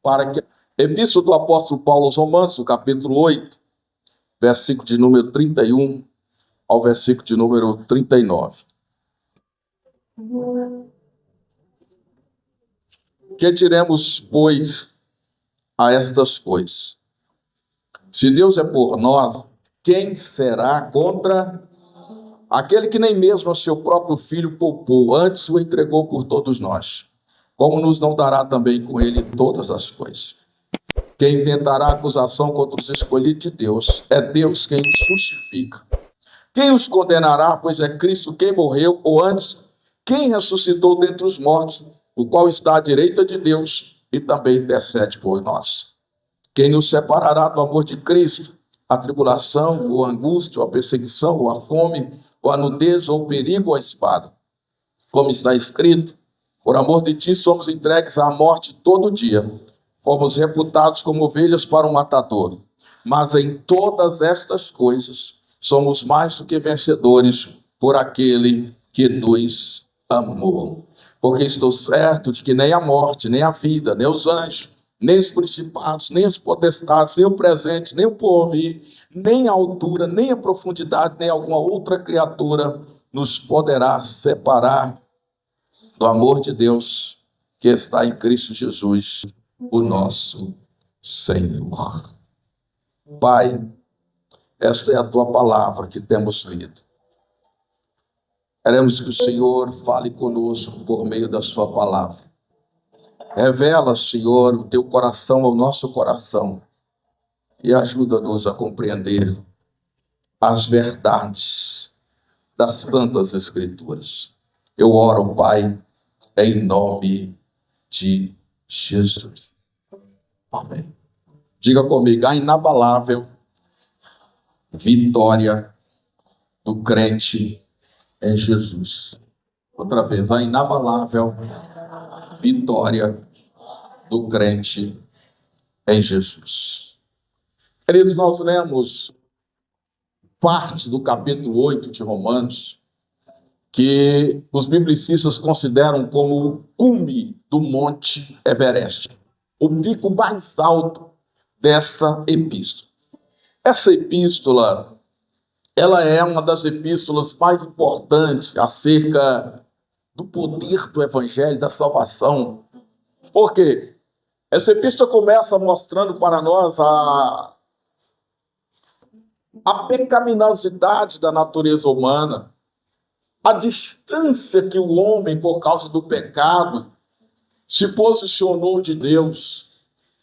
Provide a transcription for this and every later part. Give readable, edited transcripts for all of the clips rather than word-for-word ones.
para que... Epístola do apóstolo Paulo aos Romanos, no capítulo 8, versículo de número 31 ao versículo de número 39. Que diremos, pois, a estas coisas? Se Deus é por nós, quem será contra aquele que nem mesmo a seu próprio filho poupou, antes o entregou por todos nós? Como nos não dará também com ele todas as coisas? Quem tentará acusação contra os escolhidos de Deus? É Deus quem os justifica. Quem os condenará? Pois é Cristo quem morreu, ou antes, quem ressuscitou dentre os mortos, o qual está à direita de Deus e também intercede por nós. Quem nos separará do amor de Cristo? A tribulação, ou a angústia, ou a perseguição, ou a fome, ou a nudez, ou o perigo, ou a espada. Como está escrito, por amor de ti somos entregues à morte todo dia. Fomos reputados como ovelhas para um matadouro. Mas em todas estas coisas somos mais do que vencedores por aquele que nos amou. Porque estou certo de que nem a morte, nem a vida, nem os anjos, nem os principados, nem os potestades, nem o presente, nem o porvir, nem a altura, nem a profundidade, nem alguma outra criatura nos poderá separar do amor de Deus que está em Cristo Jesus, o nosso Senhor. Pai, esta é a tua palavra que temos lido. Queremos que o Senhor fale conosco por meio da sua palavra. Revela, Senhor, o teu coração ao nosso coração e ajuda-nos a compreender as verdades das Santas Escrituras. Eu oro, Pai, em nome de Jesus. Amém. Diga comigo, a inabalável vitória do crente em Jesus. Outra vez, a inabalável vitória do crente em Jesus. Queridos, nós lemos parte do capítulo 8 de Romanos, que os biblicistas consideram como o cume do Monte Everest, o pico mais alto dessa epístola. Essa epístola, ela é uma das epístolas mais importantes acerca do poder do evangelho, da salvação. Por quê? Essa epístola começa mostrando para nós a pecaminosidade da natureza humana, a distância que o homem, por causa do pecado, se posicionou de Deus.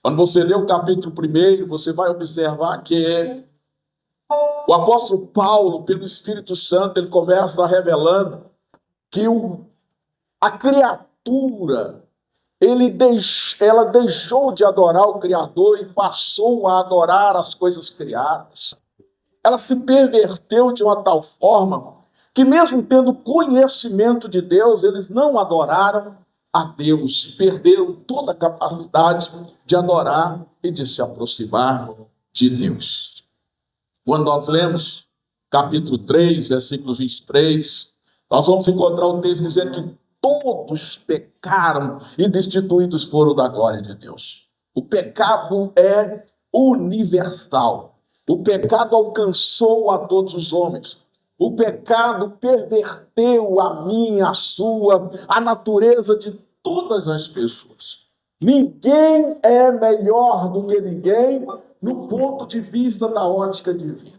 Quando você lê o capítulo 1, você vai observar que o apóstolo Paulo, pelo Espírito Santo, ele começa revelando que a criatura, ela deixou de adorar o Criador e passou a adorar as coisas criadas. Ela se perverteu de uma tal forma que, mesmo tendo conhecimento de Deus, eles não adoraram a Deus, perderam toda a capacidade de adorar e de se aproximar de Deus. Quando nós lemos capítulo 3, versículo 23, nós vamos encontrar o texto dizendo que todos pecaram e destituídos foram da glória de Deus. O pecado é universal. O pecado alcançou a todos os homens. O pecado perverteu a minha, a sua, a natureza de todas as pessoas. Ninguém é melhor do que ninguém no ponto de vista da ótica divina.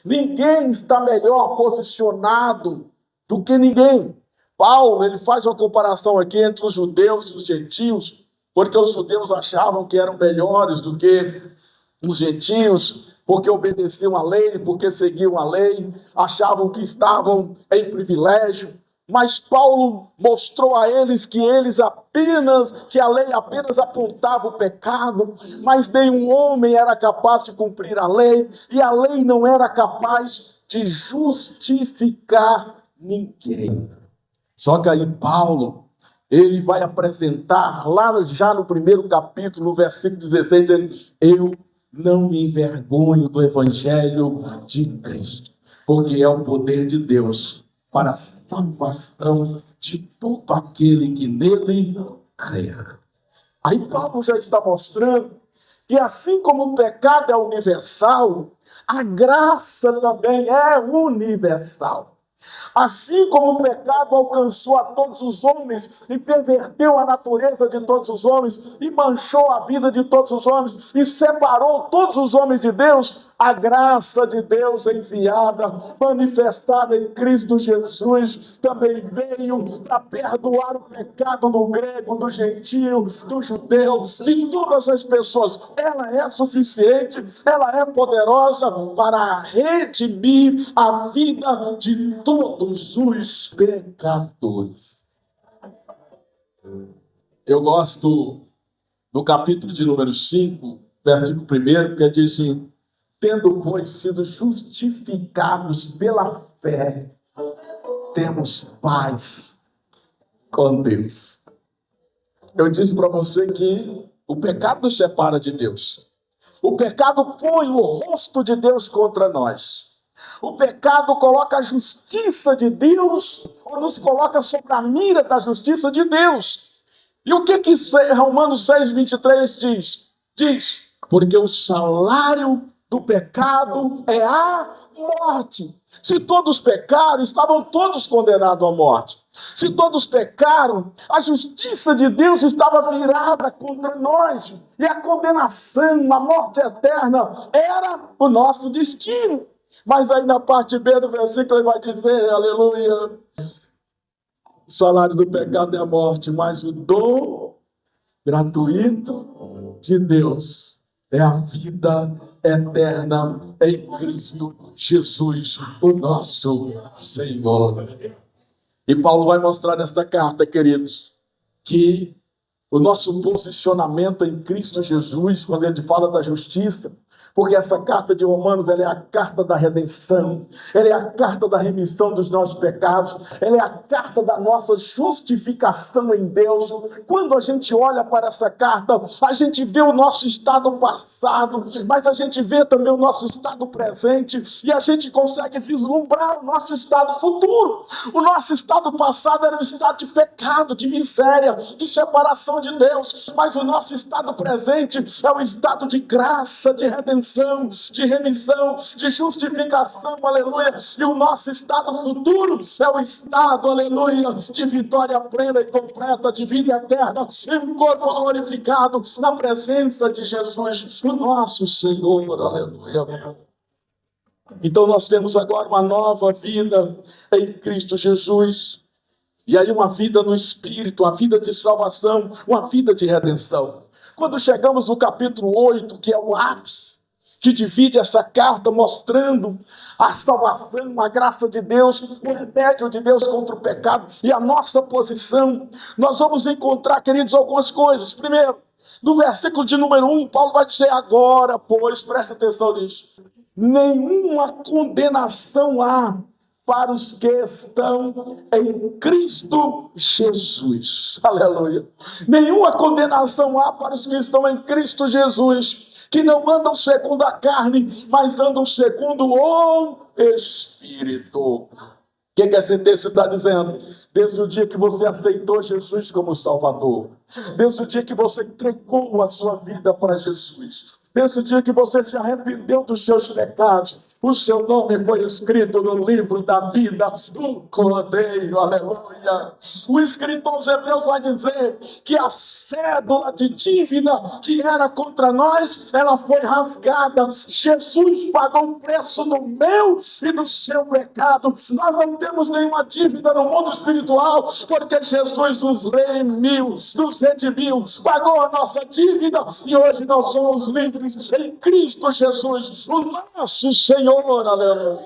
Ninguém está melhor posicionado do que ninguém. Paulo, ele faz uma comparação aqui entre os judeus e os gentios, porque os judeus achavam que eram melhores do que os gentios, porque obedeciam a lei, porque seguiam a lei, achavam que estavam em privilégio. Mas Paulo mostrou a eles que a lei apenas apontava o pecado, mas nenhum homem era capaz de cumprir a lei, e a lei não era capaz de justificar ninguém. Só que aí Paulo, ele vai apresentar, lá já no primeiro capítulo, no versículo 16, dizendo: eu não me envergonho do evangelho de Cristo, porque é o poder de Deus para a salvação de todo aquele que nele crer. Aí Paulo já está mostrando que assim como o pecado é universal, a graça também é universal. Assim como o pecado alcançou a todos os homens e perverteu a natureza de todos os homens e manchou a vida de todos os homens e separou todos os homens de Deus, a graça de Deus enviada, manifestada em Cristo Jesus, também veio para perdoar o pecado do grego, do gentio, do judeu, de todas as pessoas. Ela é suficiente, ela é poderosa para redimir a vida de todos os pecadores. Eu gosto do capítulo de número 5, versículo 1, que diz assim: tendo, pois, sido justificados pela fé, temos paz com Deus. Eu disse para você que o pecado nos separa de Deus. O pecado põe o rosto de Deus contra nós. O pecado coloca a justiça de Deus, ou nos coloca sobre a mira da justiça de Deus. E o que Romanos 6:23 diz? Diz, porque o salário do pecado é a morte. Se todos pecaram, estavam todos condenados à morte. Se todos pecaram, a justiça de Deus estava virada contra nós. E a condenação, a morte eterna, era o nosso destino. Mas aí na parte B do versículo ele vai dizer, aleluia, o salário do pecado é a morte, mas o dom gratuito de Deus é a vida eterna em Cristo Jesus, o nosso Senhor. E Paulo vai mostrar nessa carta, queridos, que o nosso posicionamento em Cristo Jesus, quando ele fala da justiça, porque essa carta de Romanos, ela é a carta da redenção, ela é a carta da remissão dos nossos pecados, ela é a carta da nossa justificação em Deus. Quando a gente olha para essa carta, a gente vê o nosso estado passado, mas a gente vê também o nosso estado presente, e a gente consegue vislumbrar o nosso estado futuro. O nosso estado passado era um estado de pecado, de miséria, de separação de Deus, mas o nosso estado presente é um estado de graça, de redenção, de remissão, de justificação, aleluia. E o nosso estado futuro é o estado, aleluia, de vitória plena e completa, de vida eterna, em um corpo glorificado, na presença de Jesus, o nosso Senhor, aleluia. Então nós temos agora uma nova vida em Cristo Jesus. E aí uma vida no Espírito, uma vida de salvação, uma vida de redenção. Quando chegamos no capítulo 8, que é o ápice, que divide essa carta mostrando a salvação, a graça de Deus, o remédio de Deus contra o pecado e a nossa posição, nós vamos encontrar, queridos, algumas coisas. Primeiro, no versículo de número 1, Paulo vai dizer agora, pois, presta atenção nisso, nenhuma condenação há para os que estão em Cristo Jesus. Aleluia. Nenhuma condenação há para os que estão em Cristo Jesus, que não andam segundo a carne, mas andam segundo o Espírito. O que esse texto está dizendo? Desde o dia que você aceitou Jesus como Salvador, desde o dia que você entregou a sua vida para Jesus, desde o dia que você se arrependeu dos seus pecados, o seu nome foi escrito no livro da vida do Cordeiro, aleluia. O escritor aos Hebreus vai dizer que a cédula de dívida que era contra nós, ela foi rasgada. Jesus pagou o preço do meu e do seu pecado. Nós não temos nenhuma dívida no mundo espiritual, porque Jesus nos redimiu, pagou a nossa dívida e hoje nós somos livres em Cristo Jesus, o nosso Senhor, aleluia.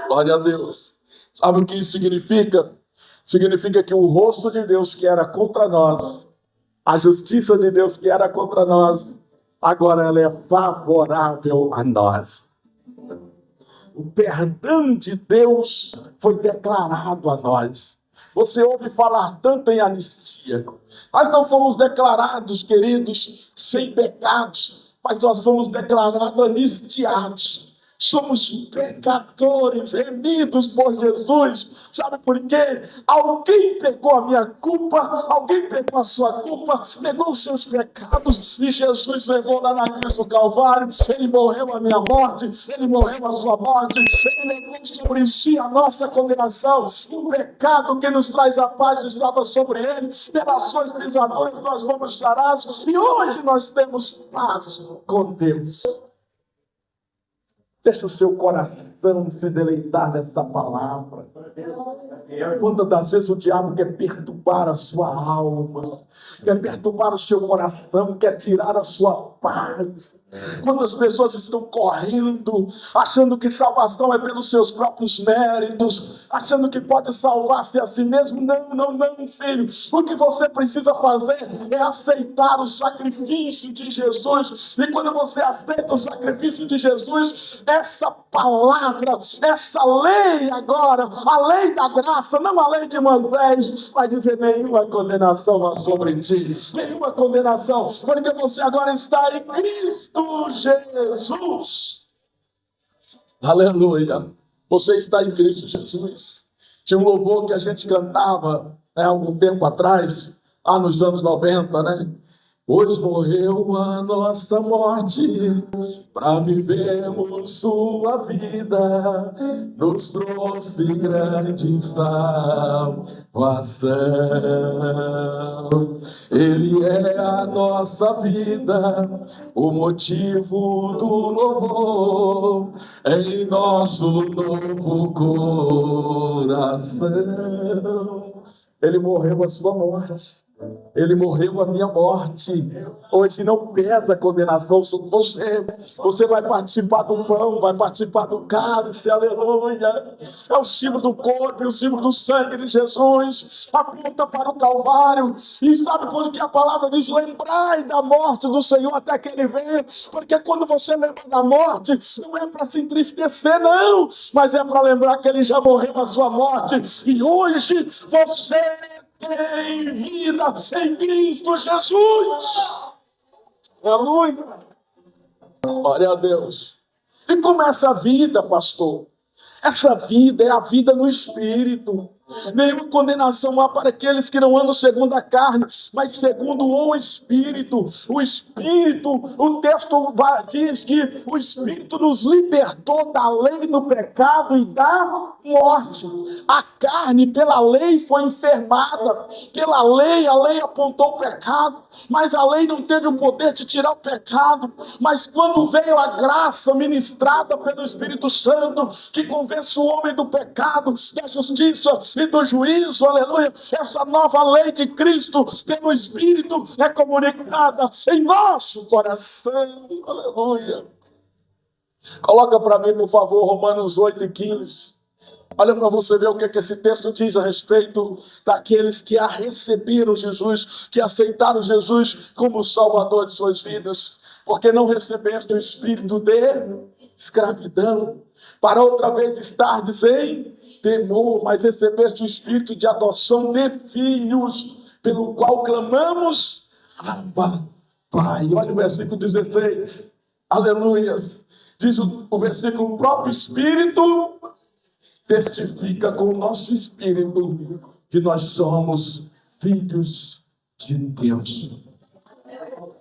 Glória a Deus. Sabe o que isso significa? Significa que o rosto de Deus que era contra nós, a justiça de Deus que era contra nós, agora ela é favorável a nós. O perdão de Deus foi declarado a nós. Você ouve falar tanto em anistia. Nós não fomos declarados, queridos, sem pecados, mas nós fomos declarados anistiados. Somos pecadores remidos por Jesus. Sabe por quê? Alguém pegou a minha culpa, alguém pegou a sua culpa, pegou os seus pecados e Jesus levou lá na cruz do Calvário. Ele morreu a minha morte, ele morreu a sua morte, ele levou sobre si a nossa condenação. O pecado que nos traz a paz estava sobre ele, pelas suas pisaduras nós fomos sarados e hoje nós temos paz com Deus. Deixa o seu coração se deleitar nessa palavra. Quantas das vezes o diabo quer perturbar a sua alma, quer perturbar o seu coração, quer tirar a sua paz. Quantas pessoas estão correndo, achando que salvação é pelos seus próprios méritos, achando que pode salvar-se a si mesmo. Não, filho. O que você precisa fazer é aceitar o sacrifício de Jesus. E quando você aceita o sacrifício de Jesus, essa palavra, essa lei agora, a lei da graça, não a lei de Moisés, vai dizer nenhuma condenação há sobre ti, nenhuma condenação, porque você agora está em Cristo Jesus. Aleluia. Você está em Cristo Jesus. Tinha um louvor que a gente cantava há algum tempo atrás, lá nos anos 90, né? Pois morreu a nossa morte, para vivermos sua vida, nos trouxe grande salvação. Ele é a nossa vida, o motivo do louvor, em nosso novo coração. Ele morreu a sua morte. Ele morreu a minha morte. Hoje não pesa a condenação sobre você. Você vai participar do pão, vai participar do cálice, aleluia. É o símbolo do corpo e o símbolo do sangue de Jesus. Aponta para o Calvário. E sabe quando que a palavra diz: lembrai da morte do Senhor até que Ele venha. Porque quando você lembra da morte, não é para se entristecer, não. Mas é para lembrar que Ele já morreu a sua morte. E hoje você tem vida em Cristo Jesus. Aleluia. Glória a Deus. E como é essa vida, pastor? Essa vida é a vida no Espírito. Nenhuma condenação há para aqueles que não andam segundo a carne, mas segundo o Espírito. O Espírito, o texto diz que o Espírito nos libertou da lei do pecado e da morte. A carne, pela lei, foi enfermada. Pela lei, a lei apontou o pecado, mas a lei não teve o poder de tirar o pecado. Mas quando veio a graça ministrada pelo Espírito Santo, que convence o homem do pecado, da justiça e do juízo, aleluia, essa nova lei de Cristo pelo Espírito é comunicada em nosso coração, aleluia. Coloca para mim, por favor, Romanos 8:15. Olha para você ver o que esse texto diz a respeito daqueles que a receberam Jesus, que aceitaram Jesus como Salvador de suas vidas. Porque não recebeste o espírito de escravidão, para outra vez estardes em temor, mas recebeste o espírito de adoção de filhos, pelo qual clamamos: Abba, Pai. Olha o versículo 16. Aleluias. Diz o versículo: o próprio Espírito testifica com o nosso espírito que nós somos filhos de Deus.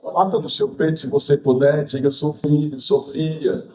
Bata no seu peito, se você puder, diga: sou filho, sou filha.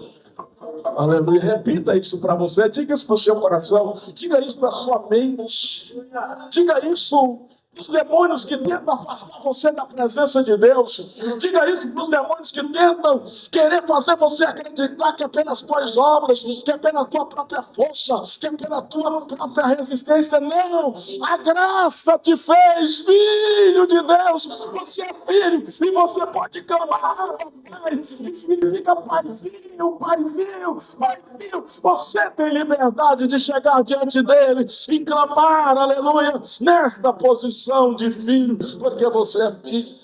Aleluia. Repita isso para você, diga isso para o seu coração, diga isso para a sua mente, diga isso para os demônios que tentam afastar você da presença de Deus. Diga isso para os demônios que tentam querer fazer você acreditar que é pelas tuas obras, que é pela tua própria força, que é pela tua própria resistência. Não! A graça te fez filho de Deus. Você é filho e você pode clamar: Pai. Significa paizinho, paizinho, paizinho. Você tem liberdade de chegar diante dele e clamar, aleluia, nesta posição de filho, porque você é filho.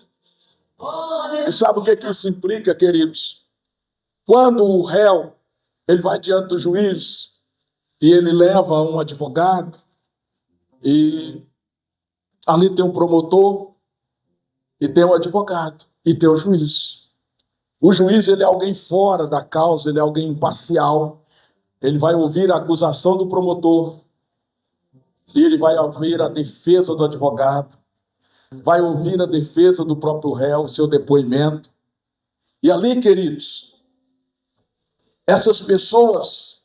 E sabe o que isso implica, queridos? Quando o réu ele vai diante do juiz e ele leva um advogado, e ali tem um promotor, e tem um advogado, e tem o juiz. O juiz, ele é alguém fora da causa, ele é alguém imparcial. Ele vai ouvir a acusação do promotor, e ele vai ouvir a defesa do advogado, vai ouvir a defesa do próprio réu, seu depoimento. E ali, queridos, essas pessoas,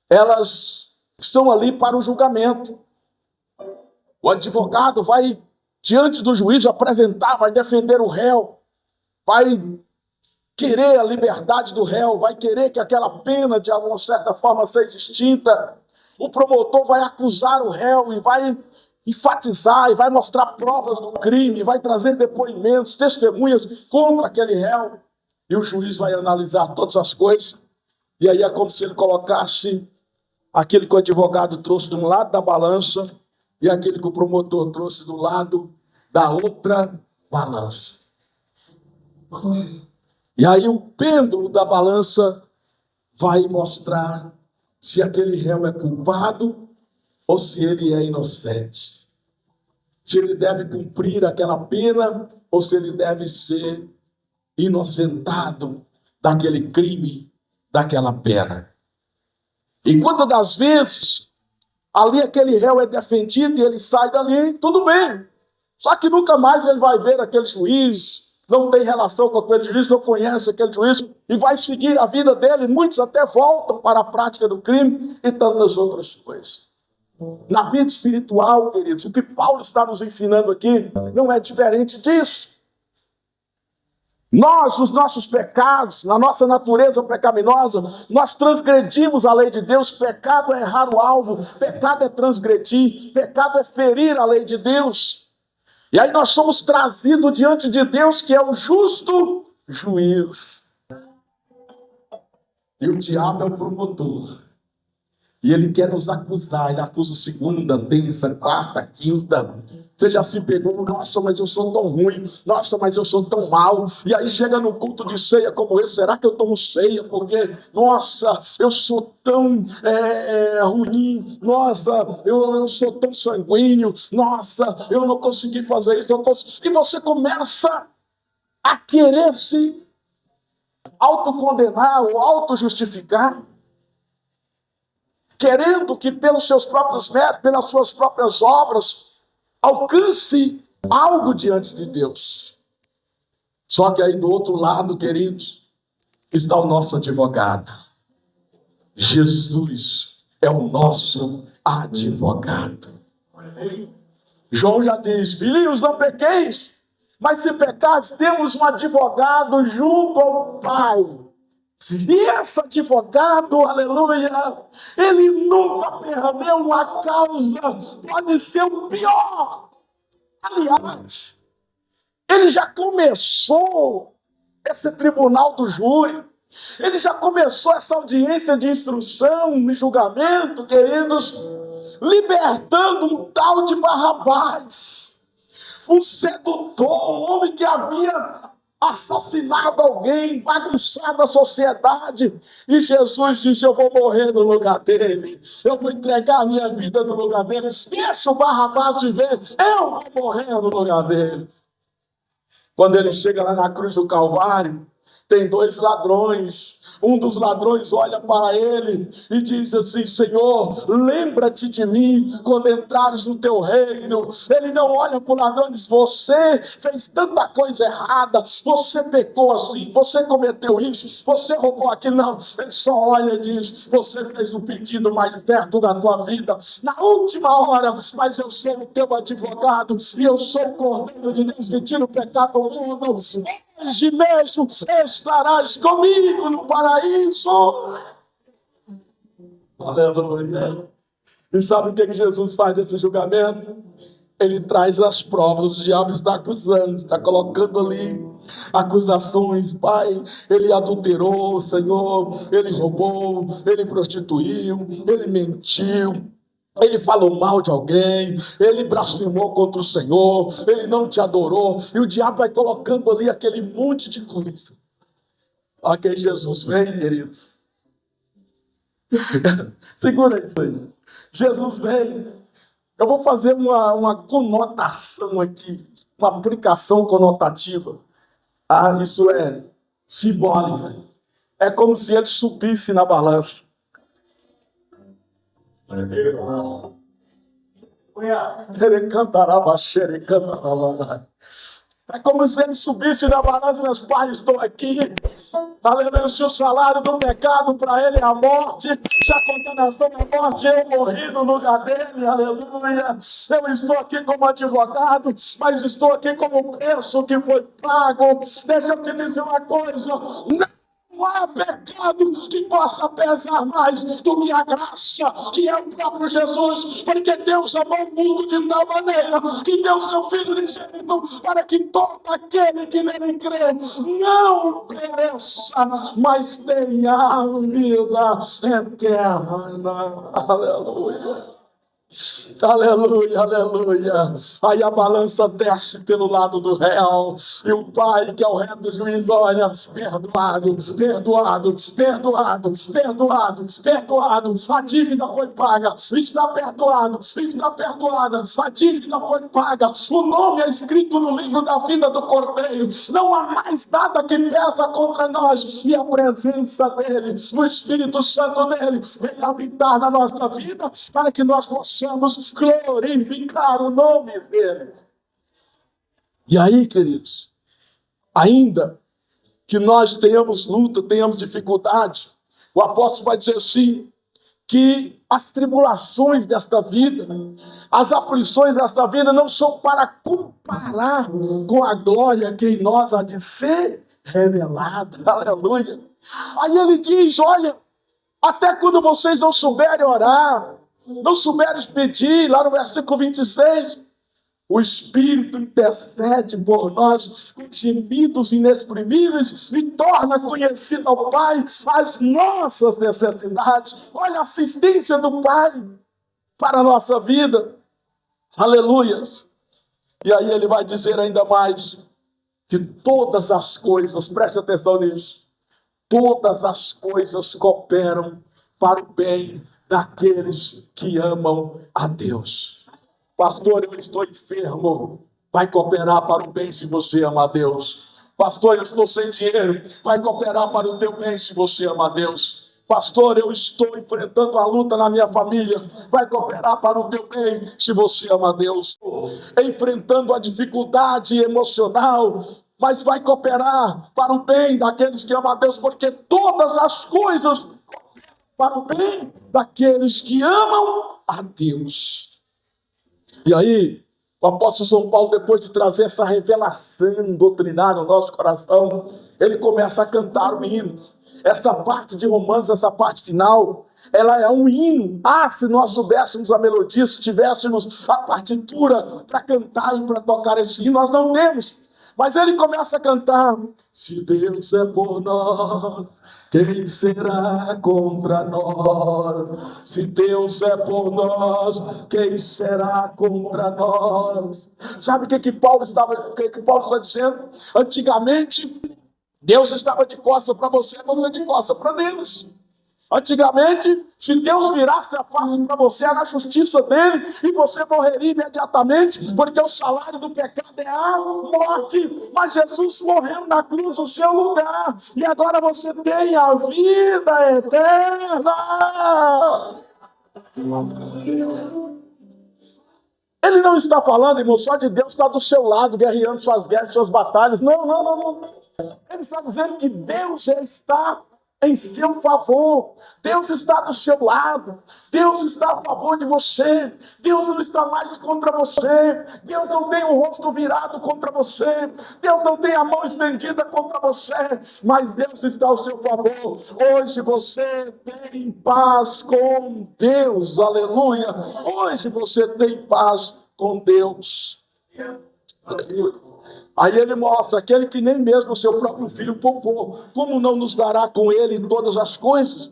elas estão ali para o julgamento. O advogado vai diante do juiz apresentar, vai defender o réu, vai querer a liberdade do réu, vai querer que aquela pena, de alguma certa forma, seja extinta. O promotor vai acusar o réu e vai enfatizar, e vai mostrar provas do crime, vai trazer depoimentos, testemunhas contra aquele réu. E o juiz vai analisar todas as coisas. E aí é como se ele colocasse aquilo que o advogado trouxe de um lado da balança e aquilo que o promotor trouxe do lado da outra balança. E aí o pêndulo da balança vai mostrar se aquele réu é culpado ou se ele é inocente. Se ele deve cumprir aquela pena ou se ele deve ser inocentado daquele crime, daquela pena. E quantas das vezes ali aquele réu é defendido e ele sai dali, tudo bem. Só que nunca mais ele vai ver aquele juiz, não tem relação com aquele juiz, não conhece aquele juiz, e vai seguir a vida dele. Muitos até voltam para a prática do crime e tantas outras coisas. Na vida espiritual, queridos, o que Paulo está nos ensinando aqui não é diferente disso. Nós, os nossos pecados, na nossa natureza pecaminosa, nós transgredimos a lei de Deus. Pecado é errar o alvo, pecado é transgredir, pecado é ferir a lei de Deus. E aí nós somos trazidos diante de Deus, que é o justo juiz. E o diabo é o promotor. E ele quer nos acusar, ele acusa segunda, terça, quarta, quinta. Você já se pegou, nossa, mas eu sou tão ruim, nossa, mas eu sou tão mal. E aí chega no culto de ceia como esse, será que eu tomo ceia? Porque, nossa, eu sou tão ruim, nossa, eu sou tão sanguíneo, nossa, eu não consegui fazer isso, E você começa a querer se autocondenar ou autojustificar, querendo que pelos seus próprios méritos, pelas suas próprias obras, alcance algo diante de Deus. Só que aí do outro lado, queridos, está o nosso advogado. Jesus é o nosso advogado. João já diz, filhinhos, não pequeis, mas se pecares, temos um advogado junto ao Pai. E esse advogado, aleluia, ele nunca perdeu uma causa, pode ser o pior. Aliás, ele já começou esse tribunal do júri, ele já começou essa audiência de instrução e julgamento, queridos, libertando um tal de Barrabás, um sedutor, um homem que havia assassinado alguém, bagunçado a sociedade. E Jesus disse, eu vou morrer no lugar dele. Eu vou entregar a minha vida no lugar dele. Deixa o Barrabás viver. Eu vou morrer no lugar dele. Quando ele chega lá na cruz do Calvário, tem dois ladrões. Um dos ladrões olha para ele e diz assim, Senhor, lembra-te de mim quando entrares no teu reino. Ele não olha para o ladrão e diz, você fez tanta coisa errada, você pecou assim, você cometeu isso, você roubou aquilo. Não, ele só olha e diz, você fez o pedido mais certo da tua vida, na última hora, mas eu sou o teu advogado e eu sou o Cordeiro de Deus que tira o pecado do mundo. Hoje mesmo estarás comigo no paraíso. Aleluia. E sabe o que Jesus faz nesse julgamento? Ele traz as provas. O diabo está acusando, está colocando ali acusações. Pai, ele adulterou, Senhor, ele roubou, ele prostituiu, ele mentiu, ele falou mal de alguém, ele blasfemou contra o Senhor, ele não te adorou, e o diabo vai colocando ali aquele monte de coisa. A quem Jesus vem, queridos. Segura isso aí. Jesus vem. Eu vou fazer uma conotação aqui, uma aplicação conotativa. Isso é, simbólica. É como se ele subisse na balança. Ele cantará, xerecantará. É como se ele subisse na balança, meus pais, estou aqui. Aleluia, se o salário do pecado para ele é a morte, se a condenação é a morte, eu morri no lugar dele, aleluia. Eu estou aqui como advogado, mas estou aqui como preço que foi pago. Deixa eu te dizer uma coisa, não há pecado que possa pesar mais do que a graça, que é o próprio Jesus, porque Deus amou o mundo de tal maneira que deu seu Filho unigênito para que todo aquele que nele crê não pereça, mas tenha a vida eterna. Aleluia. Aleluia, aleluia. Aí a balança desce pelo lado do réu. E o pai, que é o rei do juiz, olha, perdoado, perdoado, perdoado, perdoado, perdoado. A dívida foi paga. Está perdoado, está perdoada. A dívida foi paga. O nome é escrito no livro da vida do Cordeiro. Não há mais nada que pesa contra nós. E a presença dele, o Espírito Santo dele, vem habitar na nossa vida para que nós possamos glorificar o nome dele. E aí, queridos, ainda que nós tenhamos luta, tenhamos dificuldade, o apóstolo vai dizer assim, que as tribulações desta vida, as aflições desta vida não são para comparar com a glória que em nós há de ser revelada. Aleluia. Aí ele diz, olha, até quando vocês não souberem orar, não souberes pedir, lá no versículo 26, o Espírito intercede por nós com gemidos inexprimíveis e torna conhecido ao Pai as nossas necessidades. Olha a assistência do Pai para a nossa vida. Aleluias. E aí ele vai dizer ainda mais que todas as coisas, preste atenção nisso, todas as coisas cooperam para o bem daqueles que amam a Deus. Pastor, eu estou enfermo. Vai cooperar para o bem se você ama a Deus. Pastor, eu estou sem dinheiro. Vai cooperar para o teu bem se você ama a Deus. Pastor, eu estou enfrentando a luta na minha família. Vai cooperar para o teu bem se você ama a Deus. Enfrentando a dificuldade emocional, mas vai cooperar para o bem daqueles que amam a Deus, porque todas as coisas para o bem daqueles que amam a Deus. E aí, o apóstolo São Paulo, depois de trazer essa revelação doutrinária no nosso coração, ele começa a cantar o hino. Essa parte de Romanos, essa parte final, ela é um hino. Se nós soubéssemos a melodia, se tivéssemos a partitura para cantar e para tocar esse hino, nós não temos. Mas ele começa a cantar, se Deus é por nós, quem será contra nós? Se Deus é por nós, quem será contra nós? Sabe o que Paulo está dizendo? Antigamente, Deus estava de costas para você de costas para Deus. Antigamente, se Deus virasse a face para você, era a justiça dele, e você morreria imediatamente, porque o salário do pecado é a morte. Mas Jesus morreu na cruz no seu lugar, e agora você tem a vida eterna. Ele não está falando, irmão, só de Deus estar do seu lado, guerreando suas guerras, suas batalhas. Não. Ele está dizendo que Deus já está em seu favor. Deus está do seu lado. Deus está a favor de você. Deus não está mais contra você. Deus não tem o rosto virado contra você. Deus não tem a mão estendida contra você. Mas Deus está ao seu favor. Hoje você tem paz com Deus. Aleluia. Hoje você tem paz com Deus. Aleluia. Aí ele mostra, aquele que nem mesmo o seu próprio filho poupou, como não nos dará com ele todas as coisas?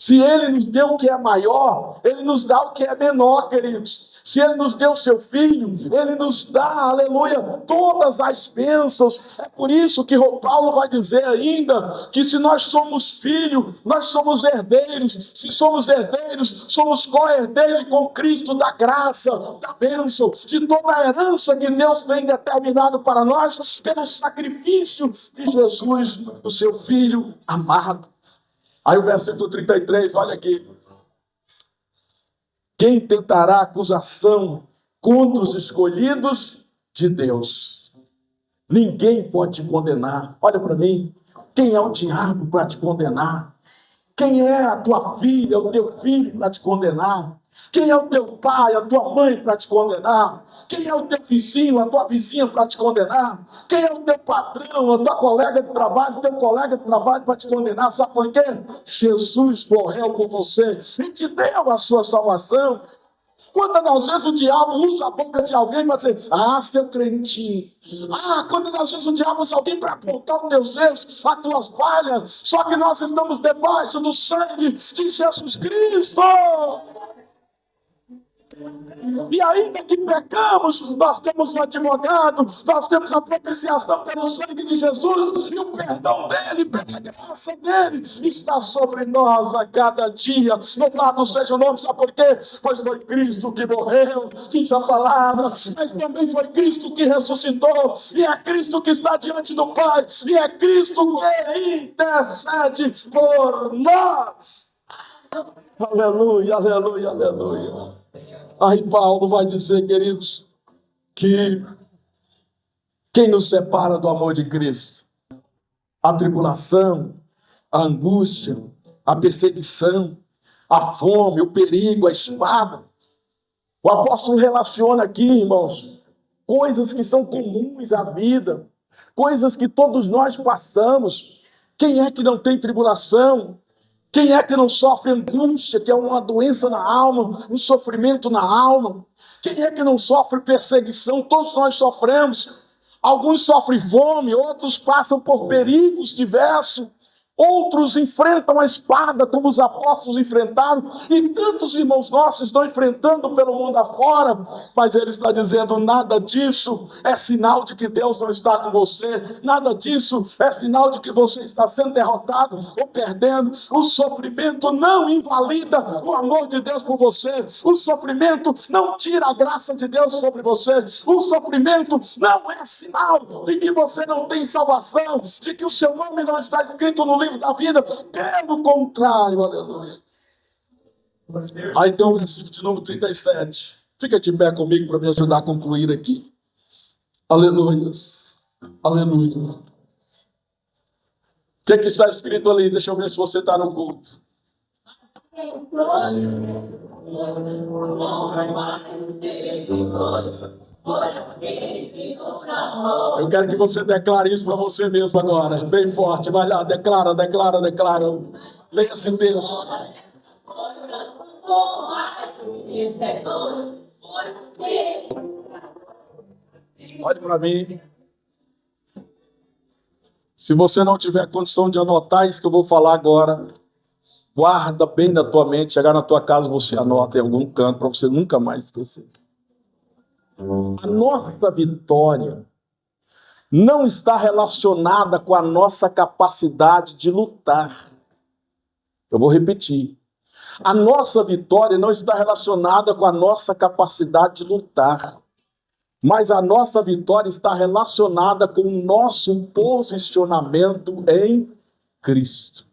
Se Ele nos deu o que é maior, Ele nos dá o que é menor, queridos. Se Ele nos deu o seu Filho, Ele nos dá, aleluia, todas as bênçãos. É por isso que Paulo vai dizer ainda que se nós somos filhos, nós somos herdeiros. Se somos herdeiros, somos co-herdeiros com Cristo da graça, da bênção, de toda a herança que Deus tem determinado para nós pelo sacrifício de Jesus, o seu Filho amado. Aí o versículo 33, olha aqui. Quem tentará acusação contra os escolhidos de Deus? Ninguém pode te condenar. Olha para mim. Quem é o diabo para te condenar? Quem é a tua filha, o teu filho para te condenar? Quem é o teu pai, a tua mãe para te condenar? Quem é o teu vizinho, a tua vizinha para te condenar? Quem é o teu patrão, a tua colega de trabalho, o teu colega de trabalho para te condenar? Sabe por quê? Jesus morreu por você e te deu a sua salvação. Quantas vezes o diabo usa a boca de alguém para dizer, seu crentinho. Quantas vezes o diabo usa alguém para apontar os teus erros, as tuas falhas. Só que nós estamos debaixo do sangue de Jesus Cristo. E ainda que pecamos, nós temos um advogado, nós temos a propiciação pelo sangue de Jesus, e o perdão dele, pela graça dele, está sobre nós a cada dia. Louvado seja o nome, sabe por quê? Pois foi Cristo que morreu, diz a palavra, mas também foi Cristo que ressuscitou, e é Cristo que está diante do Pai, e é Cristo que intercede por nós. Aleluia, aleluia, aleluia. Aí Paulo vai dizer, queridos, que quem nos separa do amor de Cristo? A tribulação, a angústia, a perseguição, a fome, o perigo, a espada. O apóstolo relaciona aqui, irmãos, coisas que são comuns à vida, coisas que todos nós passamos. Quem é que não tem tribulação? Quem é que não sofre angústia, que é uma doença na alma, um sofrimento na alma? Quem é que não sofre perseguição? Todos nós sofremos. Alguns sofrem fome, outros passam por perigos diversos. Outros enfrentam a espada, como os apóstolos enfrentaram, e tantos irmãos nossos estão enfrentando pelo mundo afora, mas ele está dizendo, nada disso é sinal de que Deus não está com você, nada disso é sinal de que você está sendo derrotado ou perdendo. O sofrimento não invalida o amor de Deus por você, o sofrimento não tira a graça de Deus sobre você, o sofrimento não é sinal de que você não tem salvação, de que o seu nome não está escrito no livro da vida, pelo contrário, aleluia. Aí tem o versículo de número 37. Fica de pé comigo para me ajudar a concluir aqui. Aleluia. Aleluia. O que está escrito ali? Deixa eu ver se você está no culto. Eu quero que você declare isso para você mesmo agora, bem forte. Vai lá, declara, declara, declara. Leia esse texto. Olhe para mim. Se você não tiver condição de anotar isso que eu vou falar agora, guarda bem na tua mente. Chegar na tua casa, você anota em algum canto para você nunca mais esquecer. A nossa vitória não está relacionada com a nossa capacidade de lutar. Eu vou repetir. A nossa vitória não está relacionada com a nossa capacidade de lutar. Mas a nossa vitória está relacionada com o nosso posicionamento em Cristo.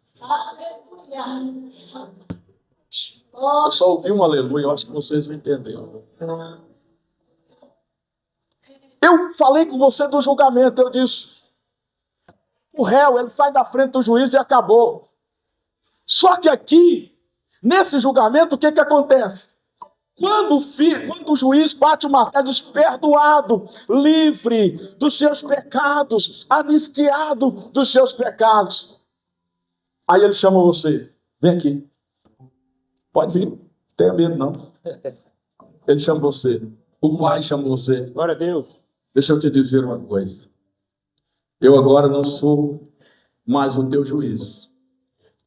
Eu só ouvi um aleluia, eu acho que vocês não entenderam. Eu falei com você do julgamento, eu disse, o réu, ele sai da frente do juiz e acabou. Só que aqui, nesse julgamento, o que acontece? Quando o juiz bate o martelo, diz, perdoado, livre dos seus pecados, anistiado dos seus pecados. Aí ele chama você, vem aqui. Pode vir, não tenha medo não. Ele chama você, o pai chama você. Glória a Deus. Deixa eu te dizer uma coisa. Eu agora não sou mais o teu juiz.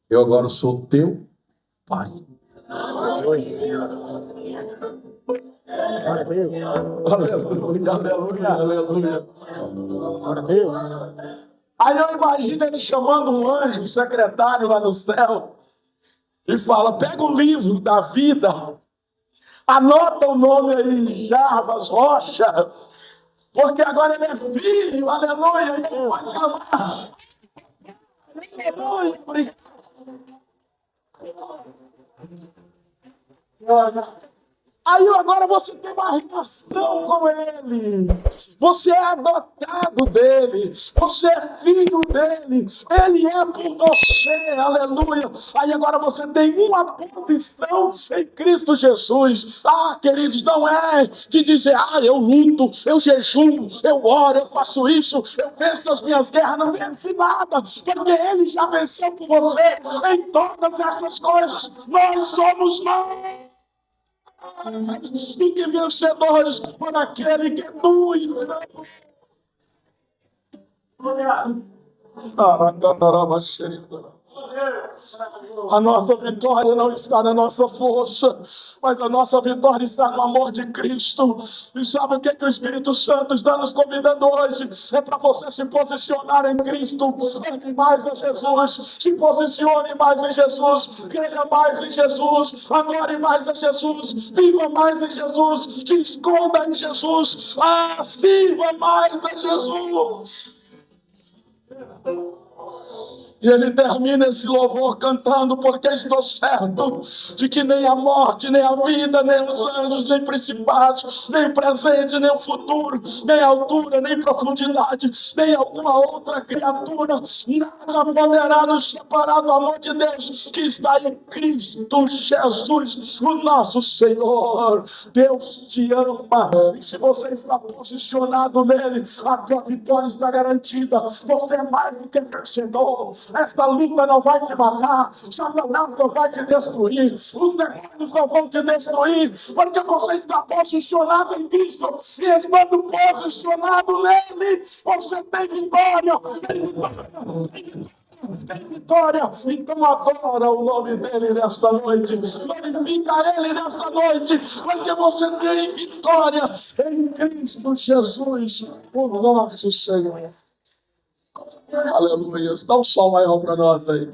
Eu agora sou teu Pai. Aleluia, aleluia, aleluia. Aí eu imagino ele chamando um anjo, um secretário lá no céu, e fala: pega o livro da vida, anota o nome aí, Jarbas Rocha, porque agora ele é filho, aleluia, e ele pode amar. Aleluia, obrigado. Aí agora você tem uma relação com ele. Você é adotado dele. Você é filho dele. Ele é por você. Aleluia. Aí agora você tem uma posição em Cristo Jesus. Ah, queridos, não é de dizer: eu luto, eu jejuo, eu oro, eu faço isso, eu venço as minhas guerras. Não vence nada, porque ele já venceu por você em todas essas coisas. Nós somos mais do que vencedores por aquele que nos A nossa vitória não está na nossa força, mas a nossa vitória está no amor de Cristo. E sabe o que o Espírito Santo está nos convidando hoje? É para você se posicionar em Cristo. Ame mais a Jesus, se posicione mais em Jesus, creia mais em Jesus, adore mais a Jesus, viva mais em Jesus, te esconda em Jesus, sirva mais a Jesus. E ele termina esse louvor cantando: porque estou certo de que nem a morte, nem a vida, nem os anjos, nem principados, nem o presente, nem o futuro, nem a altura, nem profundidade, nem alguma outra criatura, nada poderá nos separar do amor de Deus que está em Cristo Jesus, o nosso Senhor. Deus te ama, e se você está posicionado nele, a tua vitória está garantida. Você é mais do que vencedor. Esta luta não vai te matar, Satanás não vai te destruir, os demônios não vão te destruir, porque você está posicionado em Cristo, e estando posicionado nele, você tem vitória, tem vitória. Então adora o nome dele nesta noite, glorifica ele nesta noite, porque você tem vitória em Cristo Jesus, o nosso Senhor. Aleluia. Dá um sol maior para nós aí.